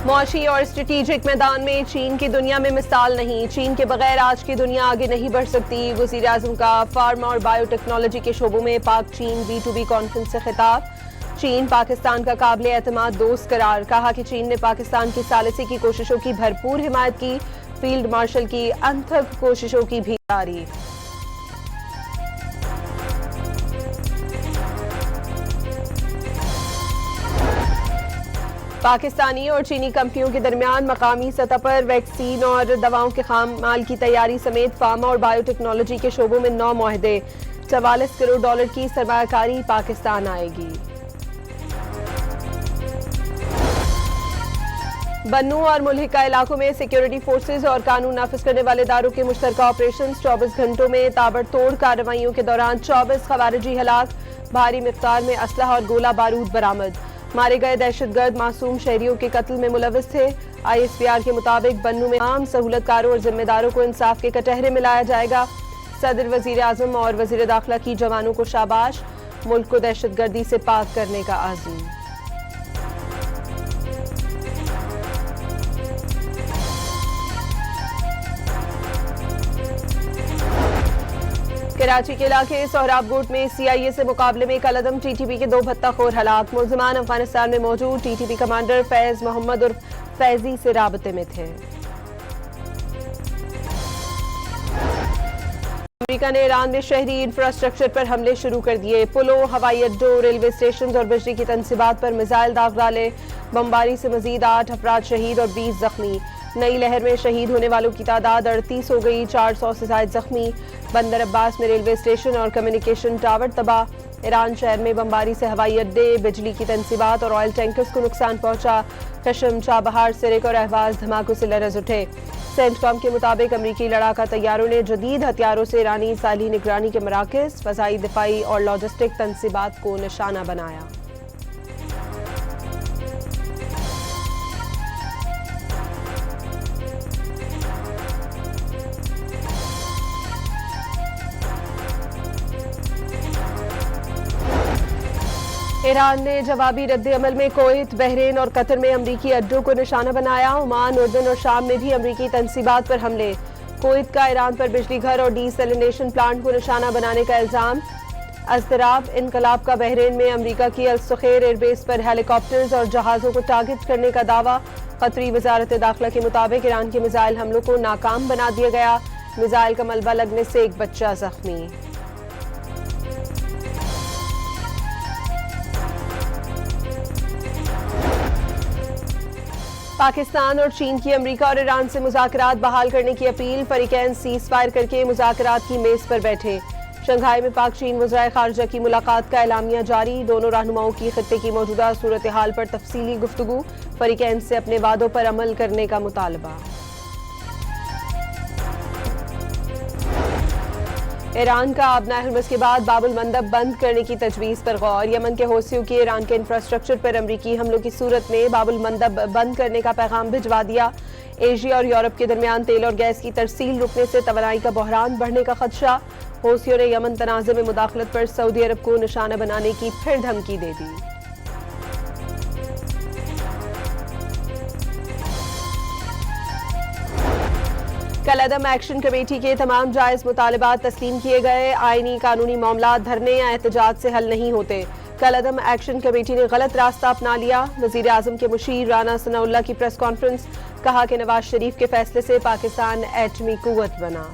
मौशी और स्ट्रेटेजिक मैदान में चीन की दुनिया में मिसाल नहीं। चीन के बगैर आज की दुनिया आगे नहीं बढ़ सकती। वज़ीर आज़म का फार्मा और बायोटेक्नोलॉजी के शोबों में पाक चीन B2B कॉन्फ्रेंस से खिताब। चीन पाकिस्तान का काबिल एतमाद दोस्त करार। कहा कि चीन ने पाकिस्तान की सालिसी की कोशिशों की भरपूर हिमायत की। फील्ड मार्शल की अनथक कोशिशों की भी तारीफ। पाकिस्तानी और चीनी कंपनियों के दरमियान मकामी सतह पर वैक्सीन और दवाओं के खाम माल की तैयारी समेत फार्मा और बायोटेक्नोलॉजी के शोबों में 9 मुआहदे। 44 करोड़ डॉलर की सरमायाकारी पाकिस्तान आएगी। बन्नू और मुल्हिका इलाकों में सिक्योरिटी फोर्सेज और कानून नाफिज करने वाले इदारों के मुश्तरका ऑपरेशन। 24 घंटों में ताबड़तोड़ कार्रवाइयों के दौरान 24 खवारिजी हलाक। भारी मिकदार में असलहा और गोला बारूद बरामद। मारे गए दहशतगर्द मासूम शहरियों के कत्ल में मुलविस थे। ISPR के मुताबिक बन्नू में आम सहूलतकारों और जिम्मेदारों को इंसाफ के कटहरे में लाया जाएगा। सदर, वजीर आजम और वजीर दाखिला की जवानों को शाबाश। मुल्क को दहशतगर्दी से पाक करने का आज़म। कराची के इलाके सोहराबकोट में CIA से मुकाबले में कलअदम TTP के 2 भत्ताखोर हलाक। मुलजिमान अफगानिस्तान में मौजूद TTP कमांडर फैज मोहम्मद और फैजी से राबते में थे। अमेरिका ने ईरान में शहरी इंफ्रास्ट्रक्चर पर हमले शुरू कर दिए। पुलों, हवाई अड्डों, रेलवे स्टेशन और बिजली की तंसीबात पर मिसाइल दाग डाले। बमबारी से मजीद 8 अफराद शहीद और 20 जख्मी। नई लहर में शहीद होने वालों की तादाद 38 हो गई। 400 से ज्यादा जख्मी। बंदर अब्बास में रेलवे स्टेशन और कम्युनिकेशन टावर तबाह। ईरान शहर में बमबारी से हवाई अड्डे, बिजली की तंसीबात और ऑयल टैंकर्स को नुकसान पहुंचा। कशम, चाबहार, सिरिक और अहवाज धमाकों से लरज उठे। सेंटकॉम के मुताबिक अमरीकी लड़ाका तैयारों ने जदीद हथियारों से ईरानी साली निगरानी के मराकज़, फ़ज़ाई दिफाई और लॉजिस्टिक तंसीबात को निशाना बनाया। ईरान ने जवाबी रद्द-ए-अमल में कुवैत, बहरीन और कतर में अमरीकी अड्डों को निशाना बनाया। ओमान, उर्दन और शाम में भी अमरीकी तंसीबात पर हमले। कुवैत का ईरान पर बिजली घर और डीसैलिनेशन प्लांट को निशाना बनाने का इल्जाम। अज़दराब इनकलाब का बहरीन में अमरीका की अल-सुखैर एयरबेस पर हेलीकॉप्टर्स और जहाज़ों को टारगेट करने का दावा। कतरी वजारत दाखिला के मुताबिक ईरान के मिसाइल हमलों को नाकाम बना दिया गया। मिसाइल का मलबा लगने से एक बच्चा जख्मी। पाकिस्तान और चीन की अमरीका और ईरान से मुज़ाकरात बहाल करने की अपील। फरीकैन सीज़ फायर करके मुज़ाकरात की मेज पर बैठे। शंघाई में पाक चीन वज़राए ख़ारिजा की मुलाकात का एलामिया जारी। दोनों रहनुमाओं की खित्ते की मौजूदा सूरत हाल पर तफसीली गुफ्तगू। फरीकैन से अपने वादों पर अमल करने का मुतालबा। ईरान का आबना हरमस के बाद बाबुल मंदब बंद करने की तजवीज़ पर गौर। यमन के हौसियों के ईरान के इंफ्रास्ट्रक्चर पर अमरीकी हमलों की सूरत में बाबुल मंदब बंद करने का पैगाम भिजवा दिया। एशिया और यूरोप के दरमियान तेल और गैस की तरसील रुकने से तवानाई का बहरान बढ़ने का खदशा। हौसियों ने यमन तनाज़े में मुदाखलत पर सऊदी अरब को निशाना बनाने की फिर धमकी दे दी। कलअदम एक्शन कमेटी के तमाम जायज मुतालबात तस्लीम किए गए। आईनी कानूनी मामला धरने या एहतजाज से हल नहीं होते। कलअदम एक्शन कमेटी ने गलत रास्ता अपना लिया। वजीर आजम के मुशीर राना सनाउल्लाह की प्रेस कॉन्फ्रेंस। कहा कि नवाज शरीफ के फैसले से पाकिस्तान एटमी कुव्वत बना।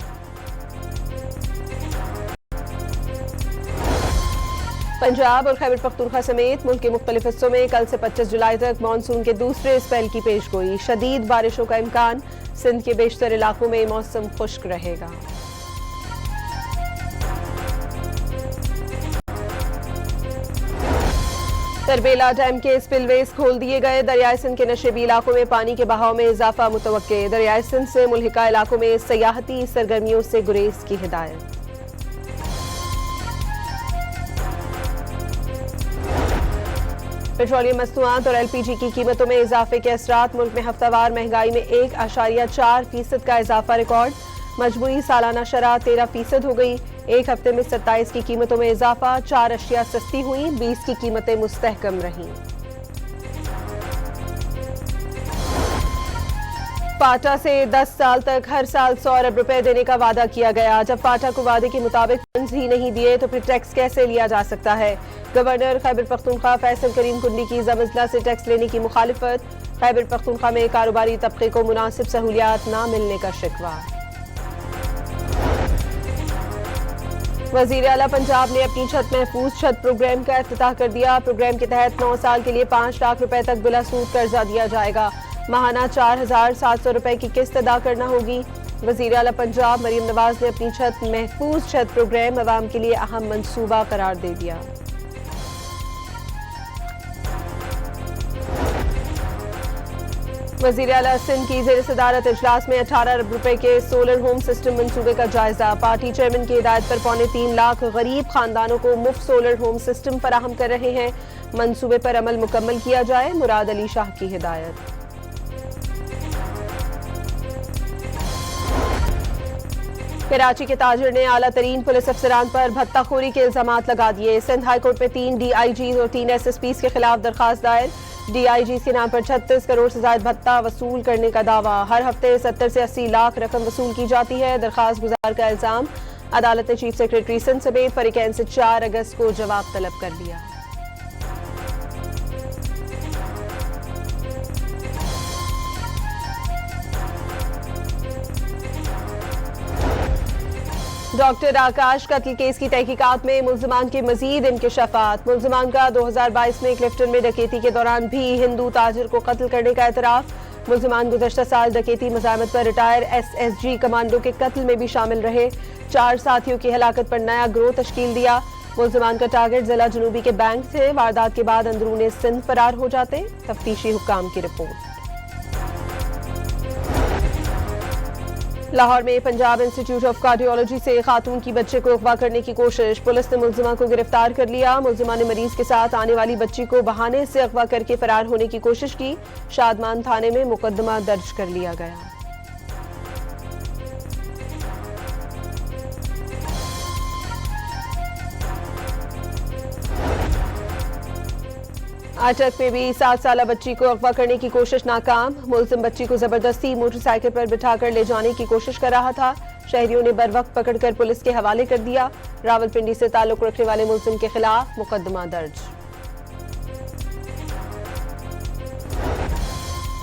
पंजाब और खैबर पख्तूनख्वा समेत मुल्क के मुख्तलिफ हिस्सों में कल से 25 जुलाई तक मानसून के दूसरे स्पेल की पेशगोई। शदीद बारिशों का इम्कान। सिंध के बेशतर इलाकों में मौसम खुश्क रहेगा। तरबेला डैम के स्पिलवेज खोल दिए गए। दरियाई सिंध के नशेबी इलाकों में पानी के बहाव में इजाफा मुतवक्के। दरियाई सिंध से मुल्हिका इलाकों में सयाहती सरगर्मियों से गुरेज की हिदायत। पेट्रोलियम मसनूआत और LPG की कीमतों में इजाफे के असरात। मुल्क में हफ्तावार महंगाई में 1.4% का इजाफा रिकॉर्ड। मजमूई सालाना शरह 13% हो गई। एक हफ्ते में 27 की कीमतों में इजाफा। 4 अशिया सस्ती हुई, 20 की कीमतें मुस्तहकम रहीं। पाटा से 10 साल तक हर साल 100 अरब रुपए देने का वादा किया गया। जब पाटा को वादे के मुताबिक फंड्स ही नहीं दिए तो फिर टैक्स कैसे लिया जा सकता है। गवर्नर खैबर पख्तूनख्वा फैसल करीम कुंडी की ज़म-अज़ला से टैक्स लेने की मुखालिफत। खैबर पख्तूनख्वा में कारोबारी तबके को मुनासिब सहूलियात न मिलने का शिकवा। वज़ीर आला पंजाब ने अपनी छत महफूज छत प्रोग्राम का इफ्तिताह कर दिया। प्रोग्राम के तहत 9 साल के लिए 5 लाख रुपए तक बिला सूद कर्जा दिया जाएगा। माहाना 4,700 रुपए की किस्त अदा करना होगी। वज़ीर आला पंजाब मरीम नवाज ने अपनी छत महफूज छत प्रोग्राम अवाम के लिए अहम मंसूबा करार दे दिया। वज़ीर आला सिंध की ज़ेर सदारत इजलास में 18 अरब रुपए के सोलर होम सिस्टम मंसूबे का जायजा। पार्टी चेयरमैन की हिदायत पर 3.25 लाख गरीब खानदानों को मुफ्त सोलर होम सिस्टम फराहम कर रहे हैं। मंसूबे पर अमल मुकम्मल किया जाए, मुराद अली शाह की हिदायत। कराची के ताजिर ने आला तरीन पुलिस अफसरान पर भत्ताखोरी के इल्जामात लगा दिए। सिंध हाईकोर्ट में 3 DIGs और 3 SSPs के खिलाफ दरखास्त दायर। DIGs के नाम पर 36 करोड़ से ज्यादा भत्ता वसूल करने का दावा। हर हफ्ते 70 से 80 लाख रकम वसूल की जाती है। दरखास्त गुजार का इल्जाम। अदालत ने चीफ सेक्रेटरी सिंध समेत फरीकैन से 4 अगस्त को जवाब तलब कर लिया। डॉक्टर आकाश कत्ल केस की तहकीकात में मुल्जिमान के मजीद इंकशाफात। मुल्जिमान का 2022 में क्लिफ्टन में डकैती के दौरान भी हिंदू ताजिर को कत्ल करने का एतराफ। मुल्जिमान गुज़श्ता साल डकैती मज़ामत पर रिटायर SSG कमांडो के कत्ल में भी शामिल रहे। 4 साथियों की हलाकत पर नया ग्रोह तश्कील दिया। मुल्जिमान का टारगेट जिला जनूबी के बैंक थे। वारदात के बाद अंदरूने सिंध फरार हो जाते। तफ्तीशी हुक्काम की रिपोर्ट। लाहौर में पंजाब इंस्टीट्यूट ऑफ कार्डियोलॉजी से खातून की बच्चे को अगवा करने की कोशिश। पुलिस ने मुल्जिमा को गिरफ्तार कर लिया। मुल्जिमा ने मरीज के साथ आने वाली बच्ची को बहाने से अगवा करके फरार होने की कोशिश की। शादमान थाने में मुकदमा दर्ज कर लिया गया। अटक में भी 7 साला बच्ची को अगवा करने की कोशिश नाकाम। मुल्जिम बच्ची को जबरदस्ती मोटरसाइकिल पर बिठाकर ले जाने की कोशिश कर रहा था। शहरियों ने बरवक्त पकड़कर पुलिस के हवाले कर दिया। रावलपिंडी से ताल्लुक रखने वाले मुल्जिम के खिलाफ मुकदमा दर्ज।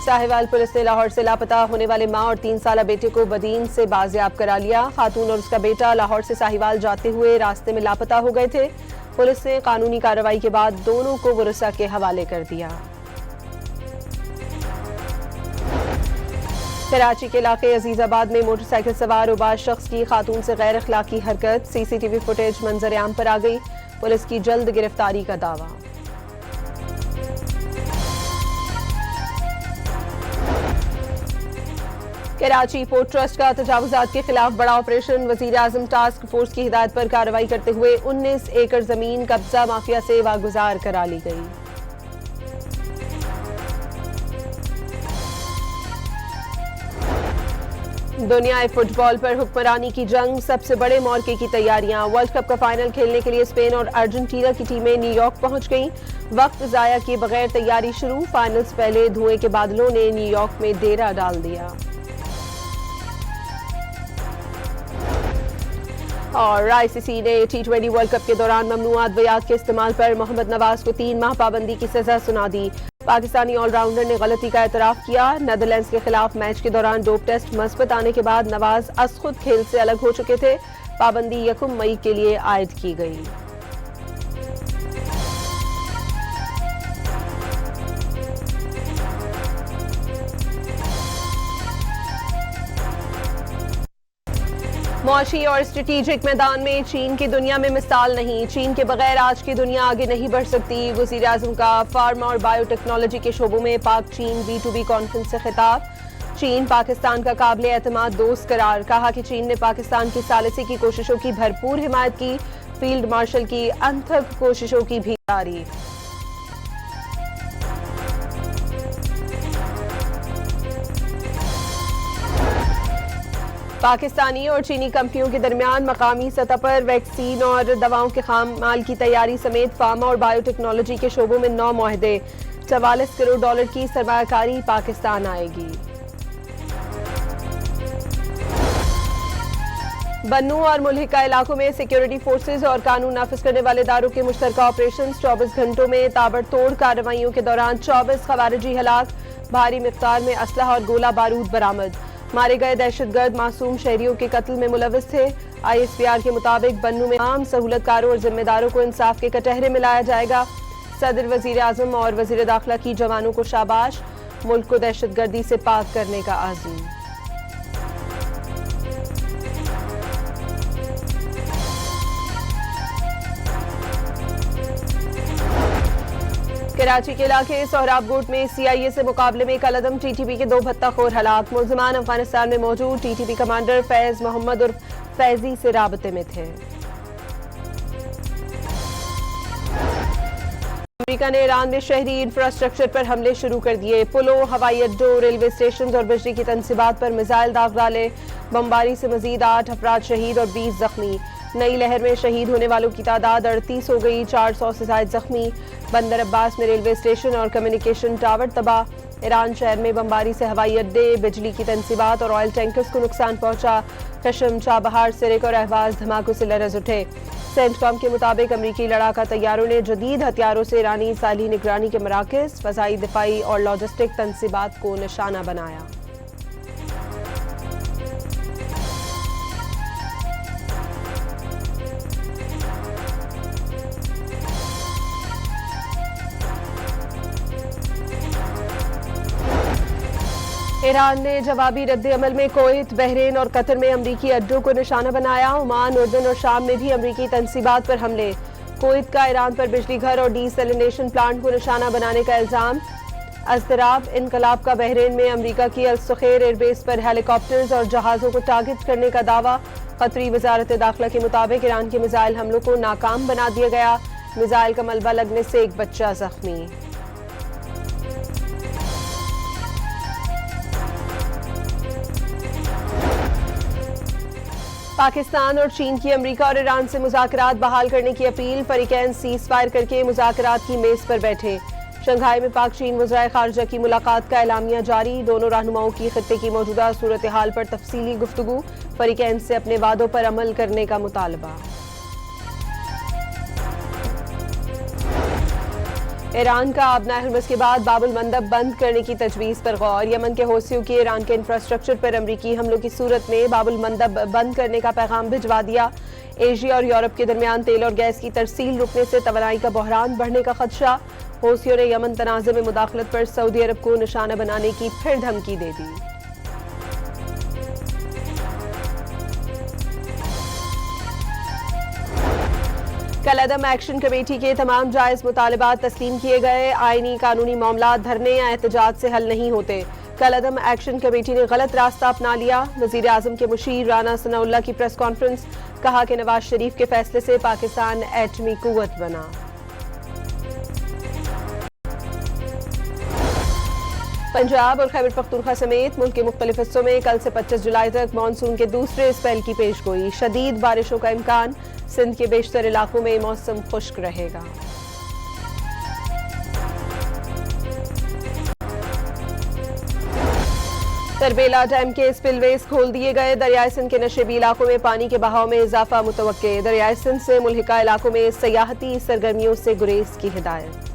साहिवाल पुलिस ने लाहौर से लापता होने वाले मां और 3 साला बेटे को बदीन से बाजियाब करा लिया। खातून और उसका बेटा लाहौर से साहिवाल जाते हुए रास्ते में लापता हो गए थे। पुलिस ने कानूनी कार्रवाई के बाद दोनों को वुरसा के हवाले कर दिया। कराची के इलाके अजीजाबाद में मोटरसाइकिल सवार उबाज शख्स की खातून से गैर अखलाकी हरकत। CCTV फुटेज मंजर आम पर आ गई। पुलिस की जल्द गिरफ्तारी का दावा। कराची पोर्ट ट्रस्ट का तजावुजात के खिलाफ बड़ा ऑपरेशन। वजीर आजम टास्क फोर्स की हिदायत पर कार्रवाई करते हुए 19 एकड़ जमीन कब्जा माफिया से वागुजार करा ली गई। दुनियाई फुटबॉल पर हुक्मरानी की जंग, सबसे बड़े मौके की तैयारियां। वर्ल्ड कप का फाइनल खेलने के लिए स्पेन और अर्जेंटीना की टीमें न्यूयॉर्क पहुंच गईं। वक्त जाया किए बगैर तैयारी शुरू। फाइनल से पहले धुएं के बादलों ने न्यूयॉर्क में डेरा डाल दिया। और ICC ने T20 वर्ल्ड कप के दौरान ममनुआ अद्वियात के इस्तेमाल पर मोहम्मद नवाज को 3 माह पाबंदी की सजा सुना दी। पाकिस्तानी ऑलराउंडर ने गलती का एतराफ किया। नेदरलैंड्स के खिलाफ मैच के दौरान डोप टेस्ट मस्बत आने के बाद नवाज अज खुद खेल से अलग हो चुके थे। पाबंदी 1 मई के लिए आयद की गई। मुआशी और स्ट्रेटेजिक मैदान में चीन की दुनिया में मिसाल नहीं। चीन के बगैर आज की दुनिया आगे नहीं बढ़ सकती। वज़ीर आज़म का फार्मा और बायोटेक्नोलॉजी के शोबों में पाक चीन B2B कॉन्फ्रेंस से खिताब। चीन पाकिस्तान का काबिल एतमाद दोस्त करार। कहा कि चीन ने पाकिस्तान की सालिसी की कोशिशों की भरपूर हिमायत की। फील्ड मार्शल की अनथक कोशिशों की भी तारीफ। पाकिस्तानी और चीनी कंपनियों के दरमियान मकामी सतह पर वैक्सीन और दवाओं के खाम माल की तैयारी समेत फार्मा और बायोटेक्नोलॉजी के शोबों में 9 मुआहदे। $44 करोड़ की सरमायाकारी पाकिस्तान आएगी। बन्नू और मुल्हिका इलाकों में सिक्योरिटी फोर्सेज और कानून नाफिज करने वाले इदारों के मुश्तरका ऑपरेशन 24 घंटों में ताबड़तोड़ कार्रवाइयों के दौरान 24 खवारिजी हलाक, भारी मिकदार में असलहा और गोला बारूद बरामद। मारे गए दहशतगर्द मासूम शहरियों के कत्ल में मुलविस थे। ISPR के मुताबिक बन्नू में आम सहूलतकारों और जिम्मेदारों को इंसाफ के कटहरे में लाया जाएगा। सदर, वजीर आजम और वजीर दाखिला की जवानों को शाबाश, मुल्क को दहशतगर्दी से पाक करने का आज़म। कराची के इलाके सोहराबकोट में CIA से मुकाबले में कलअदम TTP के 2 भत्ताखोर हलाक। मुलजिमान अफगानिस्तान में मौजूद TTP कमांडर फैज मोहम्मद और फैजी से राबते में थे। अमेरिका ने ईरान में शहरी इंफ्रास्ट्रक्चर पर हमले शुरू कर दिए। पुलों, हवाई अड्डों, रेलवे स्टेशन और बिजली की तनसीबात पर मिसाइल दाग डाले। बमबारी से मजीद 8 अफराद शहीद और 20 जख्मी। नई लहर में शहीद होने वालों की तादाद 38 हो गई, 400 से ज्यादा जख्मी। बंदर अब्बास में रेलवे स्टेशन और कम्युनिकेशन टावर तबाह। ईरान शहर में बमबारी से हवाई अड्डे, बिजली की तनसीबात और ऑयल टैंकर्स को नुकसान पहुंचा। कशम, चाबहार, सिरिक और अहवाज धमाकों से लरज उठे। सेंटकॉम के मुताबिक अमरीकी लड़ाका तैयारों ने जदीद हथियारों से ईरानी साली निगरानी के मराकज़, फ़ज़ाई दिफाई और लॉजिस्टिक तनसीबात को निशाना बनाया। ईरान ने जवाबी रद्द-ए-अमल में कुवैत, बहरीन और कतर में अमरीकी अड्डों को निशाना बनाया। ओमान, उर्दन और शाम में भी अमरीकी तनसीबात पर हमले। कुवैत का ईरान पर बिजली घर और डीसैलिनेशन प्लांट को निशाना बनाने का इल्जाम। अज़दराब इनकलाब का बहरीन में अमरीका की अल-सुखैर एयरबेस पर हेलीकॉप्टर्स और जहाज़ों को टारगेट करने का दावा। कतरी वजारत दाखिला के मुताबिक ईरान के मिसाइल हमलों को नाकाम बना दिया गया। मिसाइल का मलबा लगने से एक बच्चा जख्मी। पाकिस्तान और चीन की अमरीका और ईरान से मुज़ाकरात बहाल करने की अपील। फरीकैन सीज़ फायर करके मुज़ाकरात की मेज पर बैठे। शंघाई में पाक चीन वज़राए खारजा की मुलाकात का एलामिया जारी। दोनों रहनुमाओं की खित्ते की मौजूदा सूरत हाल पर तफसीली गुफ्तगू। फरीकैन से अपने वादों पर अमल करने का मुतालबा। ईरान का आबनाए हुर्मुज़ के बाद बाबुल मंदब बंद करने की तजवीज़ पर गौर। यमन के हौसियों की ईरान के इंफ्रास्ट्रक्चर पर अमरीकी हमलों की सूरत में बाबुल मंदब बंद करने का पैगाम भिजवा दिया। एशिया और यूरोप के दरमियान तेल और गैस की तरसील रुकने से तवानाई का बहरान बढ़ने का खदशा। हौसियों ने यमन तनाज़े में मुदाखलत पर सऊदी अरब को निशाना बनाने की फिर धमकी दे दी। कलअदम एक्शन कमेटी के तमाम जायज मुतालबात तस्लीम किए गए। आईनी कानूनी मामला धरने या एहतजाज से हल नहीं होते। कलअदम एक्शन कमेटी ने गलत रास्ता अपना लिया। वजीर आजम के मुशीर राना सनाउल्लाह की प्रेस कॉन्फ्रेंस। कहा कि नवाज शरीफ के फैसले से पाकिस्तान एटमी कुव्वत बना। पंजाब और खैबर पख्तूनख्वा समेत मुल्क के मुख्तलिफ हिस्सों में कल से 25 जुलाई तक मानसून के दूसरे स्पेल की पेशगोई। शदीद बारिशों का इम्कान। सिंध के बेशतर इलाकों में मौसम खुश्क रहेगा। तरबेला डैम के स्पिलवेज खोल दिए गए। दरियाई सिंध के नशेबी इलाकों में पानी के बहाव में इजाफा मुतवक्के। दरियाई सिंध से मुल्हिका इलाकों में सयाहती सरगर्मियों से गुरेज की हिदायत।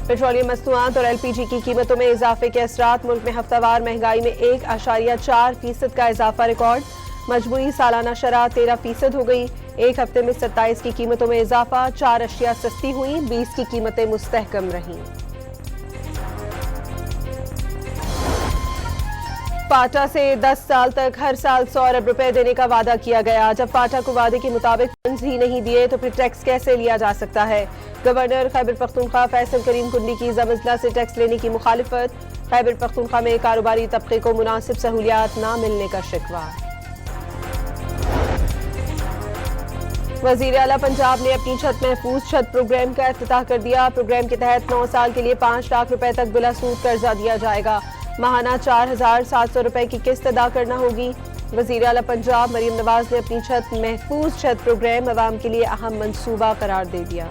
पेट्रोलियम मसनूआत और LPG की कीमतों में इजाफे के असरात। मुल्क में हफ्तावार महंगाई में 1.4% का इजाफा रिकॉर्ड। मजमूई सालाना शरह 13% हो गई। एक हफ्ते में 27 की कीमतों में इजाफा। 4 अशिया सस्ती हुई, 20 की कीमतें मुस्तहकम रहीं। फाटा से 10 साल तक हर साल 100 अरब रुपए देने का वादा किया गया। जब फाटा को वादे के मुताबिक फंड्स ही नहीं दिए तो फिर टैक्स कैसे लिया जा सकता है। गवर्नर खैबर पख्तूनख्वा फैसल करीम कुंडी की ज़म-अज़ला से टैक्स लेने की मुखालिफत। खैबर पख्तूनख्वा में कारोबारी तबके को मुनासिब सहूलियात न मिलने का शिकवा। वज़ीर आला पंजाब ने अपनी छत महफूज छत प्रोग्राम का इफ्तिताह कर दिया। प्रोग्राम के तहत 9 साल के लिए 5 लाख रुपए तक बिला सूद कर्जा दिया जाएगा। माहाना 4,700 रुपए की किस्त अदा करना होगी। वज़ीर आला पंजाब मरीम नवाज ने अपनी छत महफूज छत प्रोग्राम अवाम के लिए अहम मंसूबा करार दे दिया।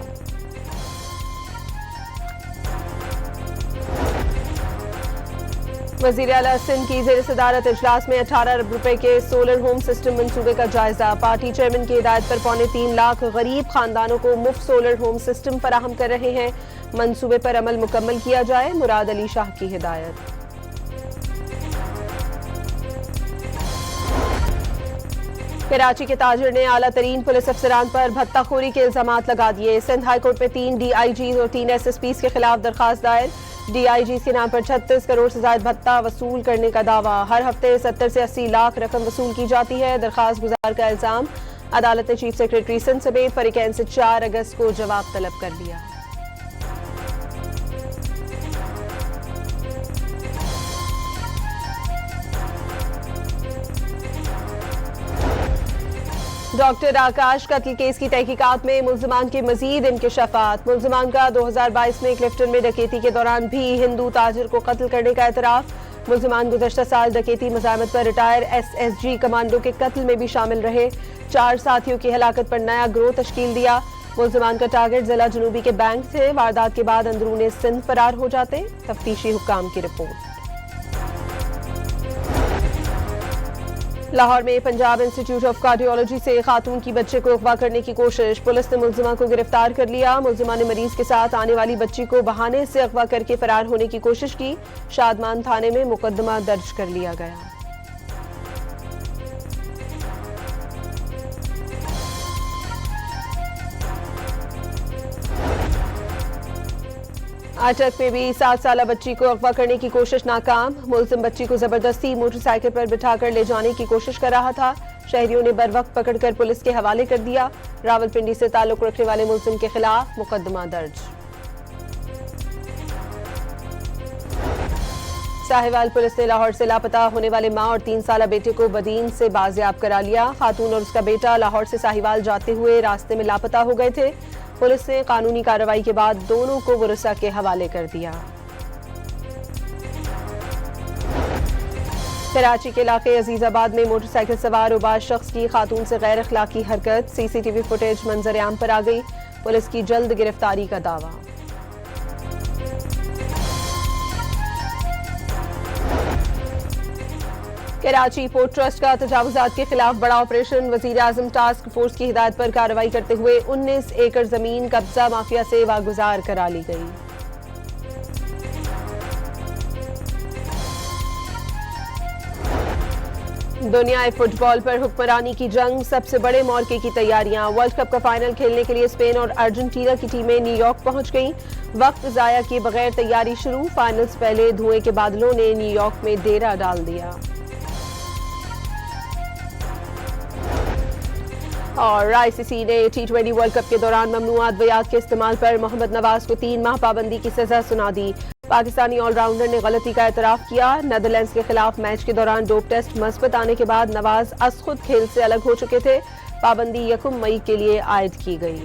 वज़ीर आला सिंध की ज़ेर सदारत इजलास में 18 अरब रुपए के सोलर होम सिस्टम मंसूबे का जायजा। पार्टी चेयरमैन की हिदायत पर 3.25 लाख गरीब खानदानों को मुफ्त सोलर होम सिस्टम फराहम कर रहे हैं। मंसूबे पर अमल मुकम्मल किया जाए, मुराद अली शाह की हिदायत। कराची के ताजिर ने आला तरीन पुलिस अफसरान पर भत्ताखोरी के इल्जामात लगा दिए। सिंध हाईकोर्ट में 3 DIG और 3 SSPs के खिलाफ दरखास्त दायर। DIG के नाम पर 36 करोड़ से ज्यादा भत्ता वसूल करने का दावा। हर हफ्ते 70 से 80 लाख रकम वसूल की जाती है। दरखास्त गुजार का इल्जाम। अदालत ने चीफ सेक्रेटरी सिंध समेत फरीकैन से 4 अगस्त को जवाब तलब कर लिया। डॉक्टर आकाश कत्ल केस की तहकीकात में मुल्जिमान के मजीद इंकशाफात। मुल्जिमान का 2022 में क्लिफ्टन में डकैती के दौरान भी हिंदू ताजिर को कत्ल करने का एतराफ। मुल्जिमान गुज़श्ता साल डकैती मज़ामत पर रिटायर SSG कमांडो के कत्ल में भी शामिल रहे। 4 साथियों की हलाकत पर नया गिरोह तश्कील दिया। मुल्जिमान का टारगेट जिला जनूबी के बैंक थे। वारदात के बाद अंदरूने सिंध फरार हो जाते। तफ्तीशी हुक्काम की रिपोर्ट। लाहौर में पंजाब इंस्टीट्यूट ऑफ कार्डियोलॉजी से खातून की बच्चे को अगवा करने की कोशिश। पुलिस ने मुल्जिमा को गिरफ्तार कर लिया। मुल्जिमा ने मरीज के साथ आने वाली बच्ची को बहाने से अगवा करके फरार होने की कोशिश की। शादमान थाने में मुकदमा दर्ज कर लिया गया। अटक में भी 7 साला बच्ची को अगवा करने की कोशिश नाकाम। मुल्जिम बच्ची को जबरदस्ती मोटरसाइकिल पर बिठाकर ले जाने की कोशिश कर रहा था। शहरियों ने बर वक्त पकड़कर पुलिस के हवाले कर दिया। रावलपिंडी से ताल्लुक रखने वाले मुल्जिम के खिलाफ मुकदमा दर्ज। साहिवाल पुलिस ने लाहौर से लापता होने वाले मां और 3 साला बेटे को बदीन से बाजियाब करा लिया। खातून और उसका बेटा लाहौर से साहिवाल जाते हुए रास्ते में लापता हो गए थे। पुलिस ने कानूनी कार्रवाई के बाद दोनों को वुरसा के हवाले कर दिया। कराची के इलाके अजीजाबाद में मोटरसाइकिल सवार उबाज शख्स की खातून से गैर अखलाकी हरकत। CCTV फुटेज मंजर आम पर आ गई। पुलिस की जल्द गिरफ्तारी का दावा। कराची पोर्ट ट्रस्ट का तजावुजात के खिलाफ बड़ा ऑपरेशन। वजीर आजम टास्क फोर्स की हिदायत पर कार्रवाई करते हुए 19 एकड़ जमीन कब्जा माफिया से वागुजार करा ली गई। दुनियाई फुटबॉल पर हुक्मरानी की जंग, सबसे बड़े मौके की तैयारियां। वर्ल्ड कप का फाइनल खेलने के लिए स्पेन और अर्जेंटीना की टीमें न्यूयॉर्क पहुंच गईं। वक्त जाया किए बगैर तैयारी शुरू। फाइनल से पहले धुएं के बादलों ने न्यूयॉर्क में डेरा डाल दिया। और ICC ने T20 वर्ल्ड कप के दौरान ममनूआ अद्वियात के इस्तेमाल पर मोहम्मद नवाज को 3 माह पाबंदी की सजा सुना दी। पाकिस्तानी ऑलराउंडर ने गलती का एतराफ किया। नेदरलैंड्स के खिलाफ मैच के दौरान डोप टेस्ट मस्बत आने के बाद नवाज खुद खेल से अलग हो चुके थे। पाबंदी 1 मई के लिए आयद की गई।